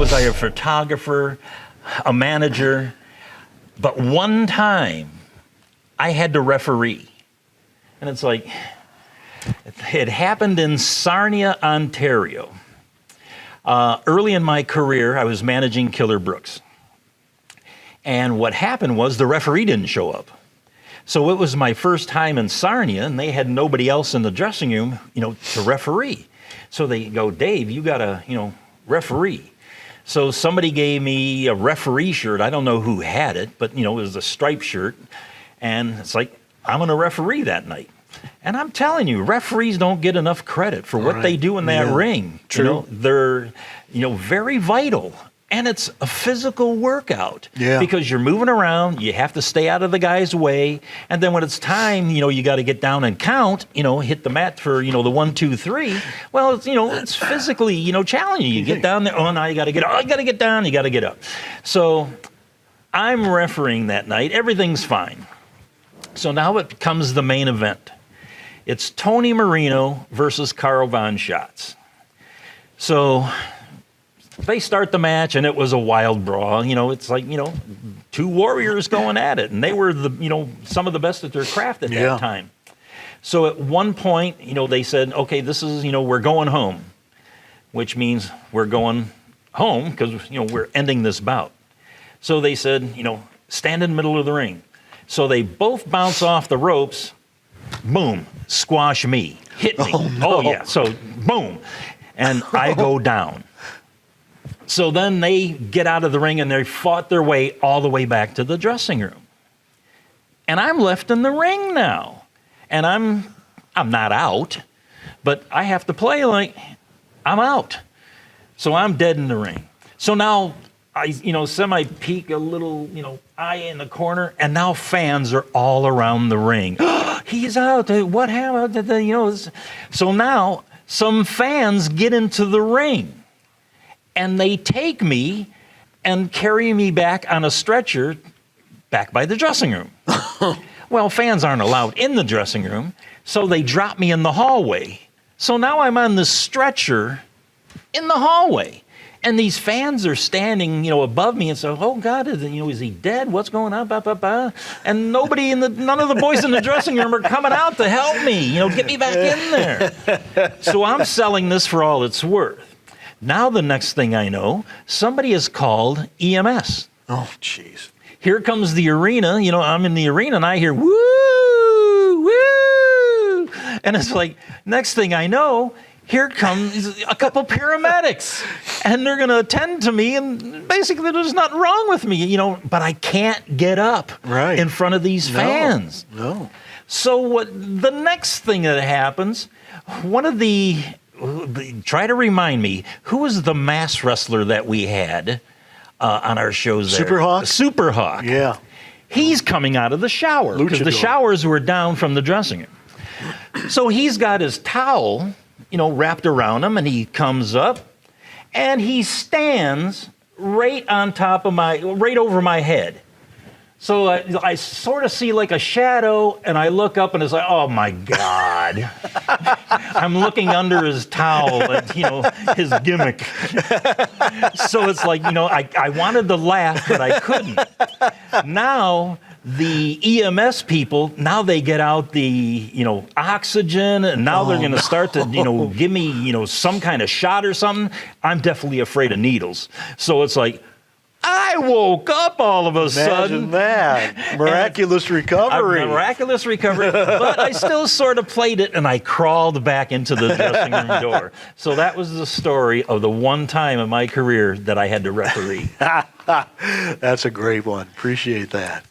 was I a photographer, a manager, but one time I had to referee. And it's like, it happened in Sarnia, Ontario. Early in my career, I was managing Killer Brooks. And what happened was the referee didn't show up. So it was my first time in Sarnia, and they had nobody else in the dressing room, to referee. So they go, Dave, you got to, referee. So somebody gave me a referee shirt. I don't know who had it, but, it was a striped shirt. And it's like, I'm going to referee that night. And I'm telling you, referees don't get enough credit for what they do in that ring. True. They're, very vital. And it's a physical workout because you're moving around. You have to stay out of the guy's way. And then when it's time, you got to get down and count, hit the mat for, the 1, 2, 3. Well, it's, it's physically, challenging. You get down there. Oh, now you got to get up. Oh, you got to get down. You got to get up. So I'm refereeing that night. Everything's fine. So now it comes the main event. It's Tony Marino versus Carl Von Schatz. So they start the match, and it was a wild brawl. It's like, two warriors going at it, and they were some of the best at their craft at that time. So at one point, they said, okay, this is, we're going home, which means we're going home because, we're ending this bout. So they said, stand in the middle of the ring. So they both bounce off the ropes, boom, squash me, hit me. Oh, no. Oh yeah, so boom, and I go down. So then they get out of the ring and they fought their way all the way back to the dressing room. And I'm left in the ring now. And I'm not out, but I have to play like I'm out. So I'm dead in the ring. So now I, semi-peek a little, eye in the corner, and now fans are all around the ring. He's out. What happened? So now some fans get into the ring. And they take me and carry me back on a stretcher back by the dressing room. Well, fans aren't allowed in the dressing room, so they drop me in the hallway. So now I'm on this stretcher in the hallway. And these fans are standing, above me and say, oh, God, is he dead? What's going on? Bah, bah, bah. And none of the boys in the dressing room are coming out to help me, get me back in there. So I'm selling this for all it's worth. Now the next thing I know, somebody has called EMS. Oh, jeez. Here comes the arena. I'm in the arena and I hear, woo, woo. And it's like, next thing I know, here comes a couple paramedics. And they're going to attend to me. And basically there's nothing wrong with me, but I can't get up in front of these fans. No. So the next thing that happens, try to remind me, who was the mass wrestler that we had on our shows there? Superhawk? Superhawk. Yeah. He's coming out of the shower because the showers were down from the dressing room. So he's got his towel, wrapped around him, and he comes up and he stands right over my head. So I sort of see like a shadow, and I look up, and it's like, oh, my God. I'm looking under his towel at, his gimmick. So it's like, I wanted to laugh, but I couldn't. Now, the EMS people, now they get out the, oxygen, and now they're going to start to, give me, some kind of shot or something. I'm definitely afraid of needles. So it's like, I woke up all of a sudden. Imagine that. Miraculous recovery. Miraculous recovery. But I still sort of played it, and I crawled back into the dressing room door. So that was the story of the one time in my career that I had to referee. That's a great one. Appreciate that.